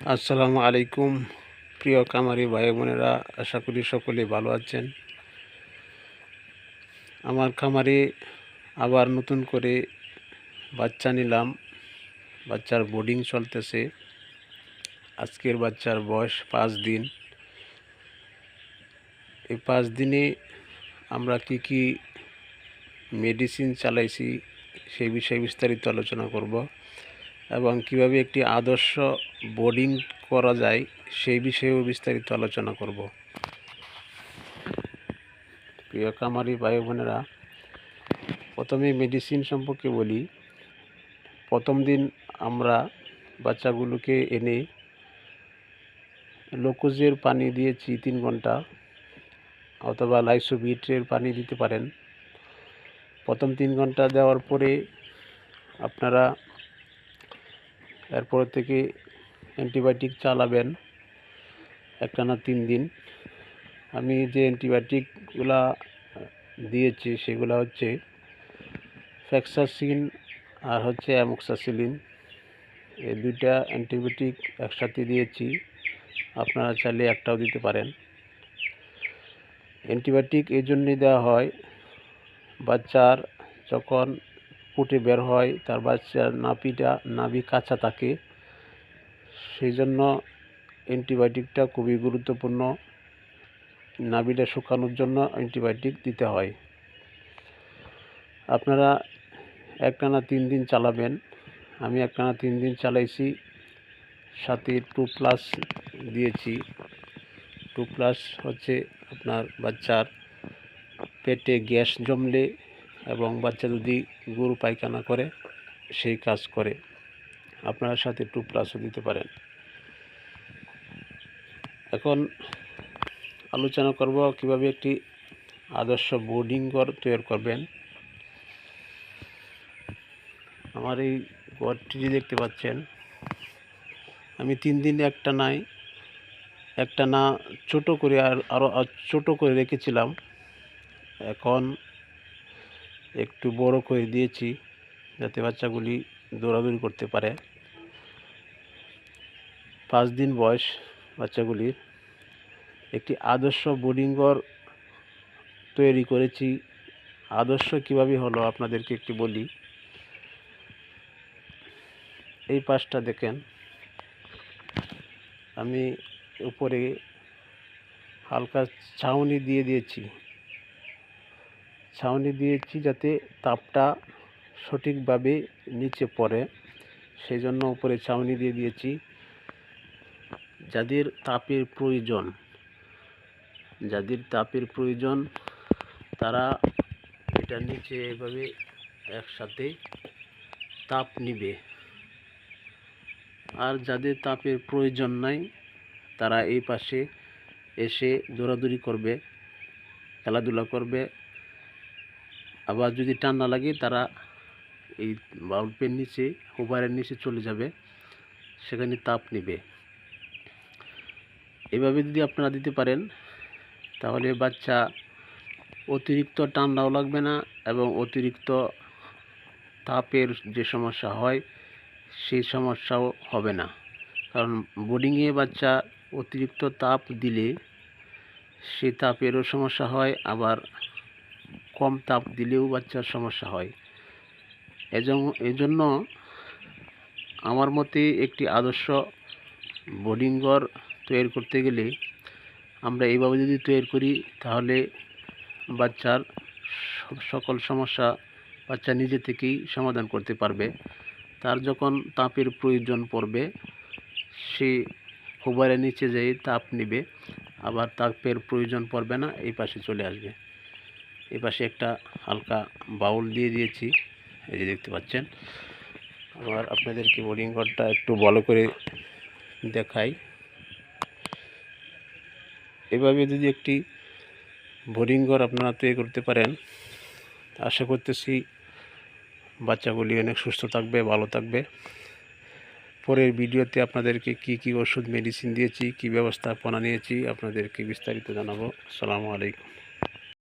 আসসালামু আলাইকুম প্রিয় কামারি ভাই বোনেরা, আশা করি সকলে ভালো আছেন। আমার খামারে আবার নতুন করে বাচ্চা নিলাম। বাচ্চার বোর্ডিং চলতেছে। আজকের বাচ্চার বয়স 5 দিন। এই 5 দিনে আমরা কি মেডিসিন চালাইছি সেই বিষয়ে বিস্তারিত আলোচনা করব এবং কিভাবে একটি আদর্শ বোর্ডিং করা যায় সেই বিষয়েও বিস্তারিত আলোচনা করব। প্রিয় কামারি ভাই বোনেরা, প্রথমে মেডিসিন সম্পর্কে বলি। প্রথম দিন আমরা বাচ্চাগুলোকে এনে গ্লুকোজের পানি দিয়েছি 3 ঘন্টা, অথবা লাইসোভিটের পানি দিতে পারেন। প্রথম 3 ঘন্টা দেওয়ার পরে আপনারা এরপর থেকে অ্যান্টিবায়োটিক চালাবেন একটানা 3 দিন। আমি যে অ্যান্টিবায়োটিকগুলা দিয়েছি সেগুলো হচ্ছে ফ্যাক্সাসিন আর হচ্ছে অ্যামোক্সাসিলিন। এই দুইটা অ্যান্টিবায়োটিক একসাথে দিয়েছি, আপনারা চাইলে একটাও দিতে পারেন। অ্যান্টিবায়োটিক এই জন্যই দেওয়া হয়, বাচ্চার যখন ফুটে বের হয় তার বাচ্চার নাভি কাঁচা থাকে, সেই জন্য অ্যান্টিবায়োটিকটা খুবই গুরুত্বপূর্ণ। নাভিটা শুকানোর জন্য অ্যান্টিবায়োটিক দিতে হয়। আপনারা একটানা 3 দিন চালাবেন। আমি একটানা 3 দিন চালাইছি, সাথে 2+ দিয়েছি। 2+ হচ্ছে আপনার বাচ্চার পেটে গ্যাস জমলে এবং বাচ্চা যদি গরু পায়খানা করে সেই কাজ করে। আপনারা সাথে 2+ও দিতে পারেন। এখন আলোচনা করব কিভাবে একটি আদর্শ বোর্ডিং ঘর তৈরি করবেন। আমার এই ঘরটি দেখতে পাচ্ছেন, আমি 3 দিন একটানা ছোট করে আরও ছোট করে রেখেছিলাম। এখন একটু বড় করে দিয়েছি যাতে বাচ্চাগুলি দৌড়াদৌড়ি করতে পারে। 5 দিন বয়স বাচ্চাগুলির। একটি আদর্শ বোর্ডিং ঘর তৈরি করেছি। আদর্শ কিভাবে হলো আপনাদেরকে একটু বলি। এই পাশটা দেখেন, আমি উপরে হালকা ছাউনি দিয়েছি যাতে তাপটা সঠিকভাবে নিচে পড়ে, সেই জন্য উপরে ছাউনি দিয়ে দিয়েছি। যাদের তাপের প্রয়োজন তারা এটা নিচে এভাবে একসাথে তাপ নিবে, আর যাদের তাপের প্রয়োজন নাই তারা এই পাশে এসে দৌড়াদৌড়ি করবে, খেলাধুলা করবে। আবার যদি ঠান্ডা লাগে তারা এই বাল্বের নিচে, হুবারের নিচে চলে যাবে, সেখানে তাপ নেবে। এভাবে যদি আপনারা দিতে পারেন তাহলে বাচ্চা অতিরিক্ত ঠান্ডাও লাগবে না এবং অতিরিক্ত তাপের যে সমস্যা হয় সেই সমস্যাও হবে না। কারণ বোর্ডিংয়ে বাচ্চা অতিরিক্ত তাপ দিলে সেই তাপেরও সমস্যা হয়, আবার কম তাপ দিলেও বাচ্চার সমস্যা হয়। এজন্য আমার মতে একটি আদর্শ বোর্ডিং ঘর তৈরি করতে গেলে আমরা এইভাবে যদি তৈরি করি তাহলে বাচ্চার সকল সমস্যা বাচ্চা নিজে থেকেই সমাধান করতে পারবে। তার যখন তাপের প্রয়োজন পড়বে সে হুবারের নিচে যেয়ে তাপ নেবে, আবার তাপের প্রয়োজন পড়বে না, এই পাশে চলে আসবে। এই পাশে একটা হালকা বাউল দিয়ে দিয়েছি, এই যে দেখতে পাচ্ছেন। আবার আপনাদেরকে বোর্ডিং ঘরটা একটু ভালো করে দেখাই। এভাবে যদি একটি বোর্ডিং ঘর আপনারা তৈরি করতে পারেন, আশা করতেছি বাচ্চাগুলি অনেক সুস্থ থাকবে, ভালো থাকবে। পরের ভিডিওতে আপনাদেরকে কি ওষুধ মেডিসিন দিয়েছি, কি ব্যবস্থাপনা নিয়েছি আপনাদেরকে বিস্তারিত জানাবো। আসসালামু আলাইকুম।